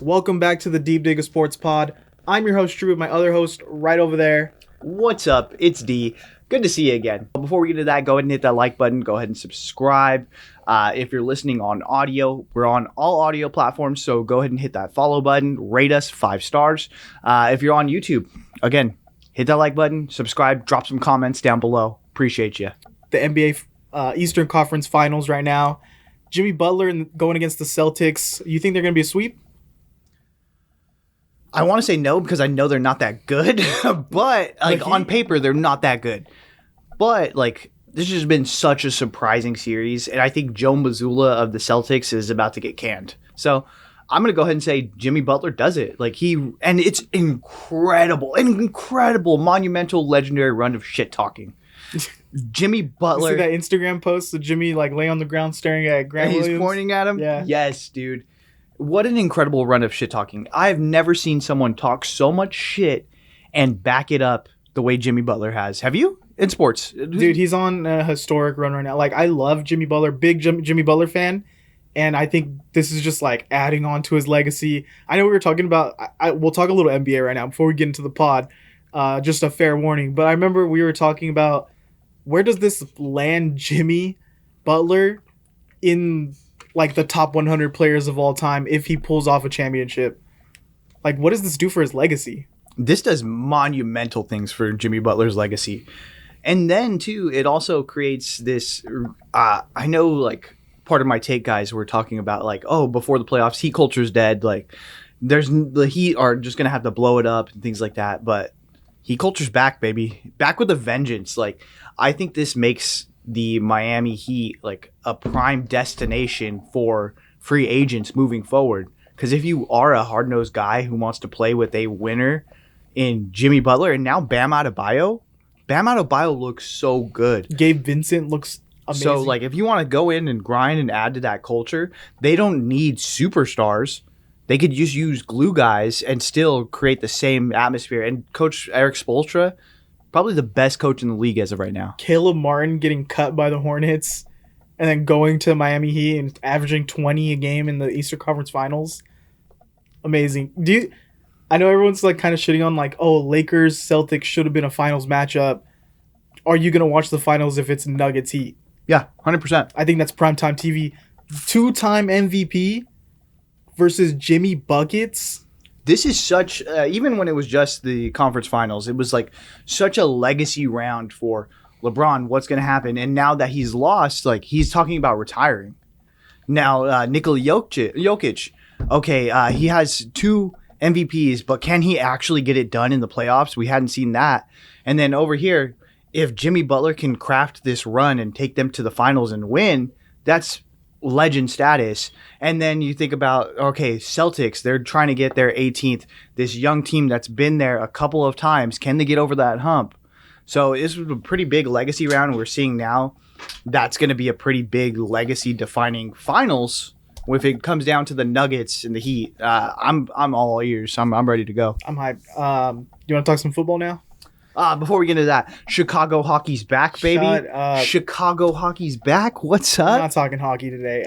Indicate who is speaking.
Speaker 1: Welcome back to the Deep Dig of Sports Pod. I'm your host, Drew, with my other host right over there.
Speaker 2: What's up? It's D. Good to see you again. Before we get to that, go ahead and hit that like button. Go ahead and subscribe. If you're listening on audio, we're on all audio platforms, so go ahead and hit that follow button. Rate us 5 stars. If you're on YouTube, again, hit that like button, subscribe, drop some comments down below. Appreciate you.
Speaker 1: The NBA Eastern Conference Finals right now. Jimmy Butler going against the Celtics. You think they're going to be a sweep?
Speaker 2: I want to say no because I know they're not that good, but on paper they're not that good. But this has been such a surprising series, and I think Joe Mazzulla of the Celtics is about to get canned. So I'm gonna go ahead and say Jimmy Butler does it. And it's an incredible, monumental, legendary run of shit talking. Jimmy Butler.
Speaker 1: You see that Instagram post of Jimmy lay on the ground staring at Grant Williams?
Speaker 2: He's pointing at him.
Speaker 1: Yeah.
Speaker 2: Yes, dude. What an incredible run of shit talking. I have never seen someone talk so much shit and back it up the way Jimmy Butler has. Have you? In sports.
Speaker 1: Dude, he's on a historic run right now. I love Jimmy Butler, big Jimmy Butler fan, and I think this is just adding on to his legacy. I know we were talking about, we'll talk a little NBA right now before we get into the pod, just a fair warning, but I remember we were talking about where does this land Jimmy Butler in the top 100 players of all time if he pulls off a championship. What does this do for his legacy?
Speaker 2: This does monumental things for Jimmy Butler's legacy. And then, too, it also creates this, I know, part of my take guys were talking about, before the playoffs, Heat culture's dead. The Heat are just going to have to blow it up and things like that. But Heat culture's back, baby. Back with a vengeance. I think this makes the Miami Heat a prime destination for free agents moving forward. Because if you are a hard-nosed guy who wants to play with a winner in Jimmy Butler and now Bam Adebayo looks so good.
Speaker 1: Gabe Vincent looks amazing.
Speaker 2: So if you want to go in and grind and add to that culture, they don't need superstars. They could just use glue guys and still create the same atmosphere. And Coach Eric Spoelstra, probably the best coach in the league as of right now.
Speaker 1: Caleb Martin getting cut by the Hornets and then going to Miami Heat and averaging 20 a game in the Eastern Conference Finals. Amazing. I know everyone's kind of shitting on Lakers Celtics should have been a finals matchup. Are you going to watch the finals if it's Nuggets Heat?
Speaker 2: Yeah, 100%.
Speaker 1: I think that's primetime TV. 2-time MVP versus Jimmy Buckets.
Speaker 2: This is such, even when it was just the conference finals, it was such a legacy round for LeBron. What's going to happen? And now that he's lost, he's talking about retiring. Now, Nikola Jokic, okay, he has 2 MVPs, but can he actually get it done in the playoffs? We hadn't seen that. And then over here, if Jimmy Butler can craft this run and take them to the finals and win, that's legend status. And then you think about, okay, Celtics, they're trying to get their 18th, this young team that's been there a couple of times. Can they get over that hump? So this was a pretty big legacy round. We're seeing now that's going to be a pretty big legacy defining finals. If it comes down to the Nuggets and the Heat, I'm all ears. I'm ready to go.
Speaker 1: I'm hyped. You want to talk some football now?
Speaker 2: Before we get into that, Chicago hockey's back, baby.
Speaker 1: Shut up.
Speaker 2: Chicago hockey's back. What's up?
Speaker 1: I'm not talking hockey today.